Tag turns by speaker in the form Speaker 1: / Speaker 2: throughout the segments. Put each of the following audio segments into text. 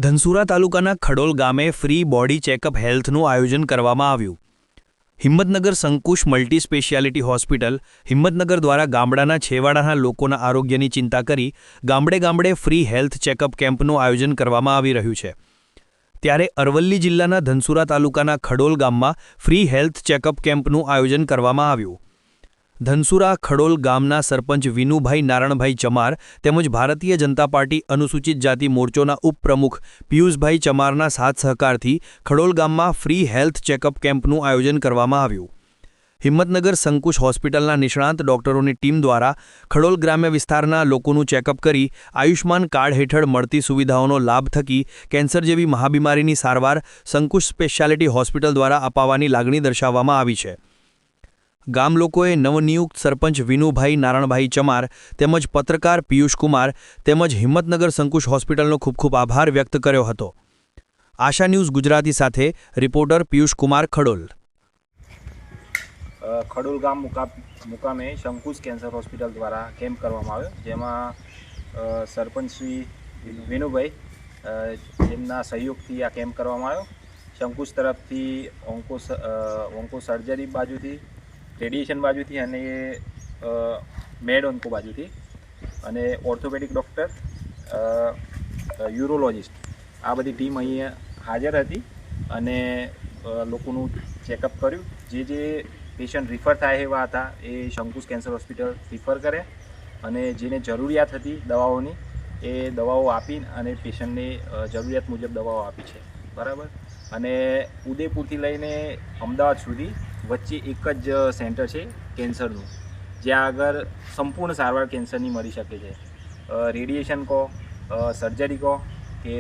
Speaker 1: ધનસુરા તાલુકાના ખડોલ ગામે free body checkup હેલ્થનું આયોજન કરવામાં આવ્યું। હિંમતનગર સંકુશ મલ્ટી સ્પેશિયાલિટી હોસ્પિટલ હિંમતનગર દ્વારા ગામડાના છેવાડાના લોકોના આરોગ્યની ચિંતા કરી ગામડે ગામડે ફ્રી હેલ્થ ચેકઅપ કેમ્પનું આયોજન કરવામાં આવી રહ્યું છે। ત્યારે અરવલ્લી જિલ્લાના ધનસુરા તાલુકાના ખડોલ ગામમાં ફ્રી હેલ્થ ચેકઅપ કેમ્પનું આયોજન કરવામાં આવ્યું। ધનસુરા ખડોલ ગામના સરપંચ વિનુભાઈ નારણભાઈ ચમાર તેમજ ભારતીય જનતા પાર્ટી અનુસૂચિત જાતિ મોરચોના ઉપપ્રમુખ પિયુષભાઈ ચમારના સાથ સહકારથી ખડોલ ગામમાં ફ્રી હેલ્થ ચેકઅપ કેમ્પનું આયોજન કરવામાં આવ્યું। હિંમતનગર સંકુશ હોસ્પિટલના નિષ્ણાંત ડોક્ટરોની ટીમ દ્વારા ખડોલ ગ્રામ્ય વિસ્તારના લોકોનું ચેકઅપ કરી આયુષ્માન કાર્ડ હેઠળ મળતી સુવિધાઓનો લાભ થકી કેન્સર જેવી મહાબીમારીની સારવાર સંકુશ સ્પેશિયાલિટી હોસ્પિટલ દ્વારા અપાવવાની લાગણી દર્શાવવામાં આવી છે। ગામ લોકોએ નવનિયુક્ત સરપંચ વિનુભાઈ નારણભાઈ ચમાર તેમજ પત્રકાર પિયુષકુમાર તેમજ હિંમતનગર સંકુશ હોસ્પિટલનો ખૂબ ખૂબ આભાર વ્યક્ત કર્યો હતો। આશા ન્યૂઝ ગુજરાતી સાથે રિપોર્ટર પિયુષકુમાર ખડોલ।
Speaker 2: ખડોલ ગામ મુકામે સંકુશ કેન્સર હોસ્પિટલ દ્વારા કેમ્પ કરવામાં આવ્યો, જેમાં સરપંચ શ્રી વિનુભાઈ તેમના સહયોગથી આ કેમ્પ કરવામાં આવ્યો। સંકુશ તરફથી ઓન્કો સર્જરી બાજુથી, રેડિયેશન બાજુથી અને મેડ ઓન્કો બાજુથી અને ઓર્થોપેડિક ડૉક્ટર, યુરોલોજિસ્ટ આ બધી ટીમ અહીંયા હાજર હતી અને લોકોનું ચેકઅપ કર્યું। જે પેશન્ટ રિફર થાય એવા હતા એ સંકુશ કેન્સર હોસ્પિટલ રિફર કરે અને જેને જરૂરિયાત હતી દવાઓની એ દવાઓ આપી અને પેશન્ટને જરૂરિયાત મુજબ દવાઓ આપી છે, બરાબર। અને ઉદયપુરથી લઈને અમદાવાદ સુધી વચ્ચે એક જ સેન્ટર છે કેન્સરનું, જ્યાં આગળ સંપૂર્ણ સારવાર કેન્સરની મળી શકે છે। રેડિયેશન કહો, સર્જરી કહો કે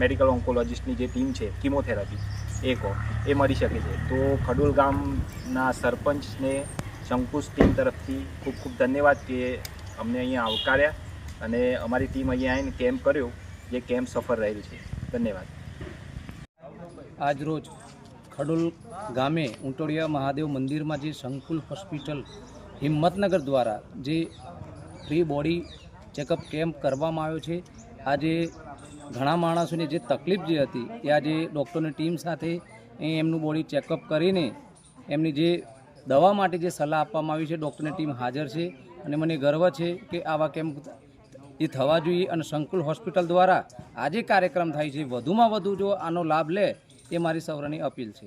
Speaker 2: મેડિકલ ઓન્કોલોજિસ્ટની જે ટીમ છે, કિમોથેરાપી એ કહો, એ મળી શકે છે। તો ખડોલ ગામના સરપંચને સંકુશ ટીમ તરફથી ખૂબ ખૂબ ધન્યવાદ કે અમને અહીંયા આવકાર્યા અને અમારી ટીમ અહીંયા આવીને કેમ્પ કર્યો, જે કેમ્પ સફળ રહેલ છે। ધન્યવાદ।
Speaker 3: આજ રોજ ખડોલ ગામે ઊંટોડિયા મહાદેવ મંદિરમાં જે સંકુલ હોસ્પિટલ હિંમતનગર દ્વારા જે ફ્રી બોડી ચેકઅપ કેમ્પ કરવામાં આવ્યો છે, આજે ઘણા માણસોને જે તકલીફ જે હતી એ આજે ડૉક્ટરની ટીમ સાથે એમનું બોડી ચેકઅપ કરીને એમની જે દવા માટે જે સલાહ આપવામાં આવી છે, ડૉક્ટરની ટીમ હાજર છે અને મને ગર્વ છે કે આવા કેમ્પ એ થવા જોઈએ અને સંકુલ હોસ્પિટલ દ્વારા આજે કાર્યક્રમ થાય છે, વધુમાં વધુ જો આનો લાભ લે એ મારી સૌની અપીલ છે।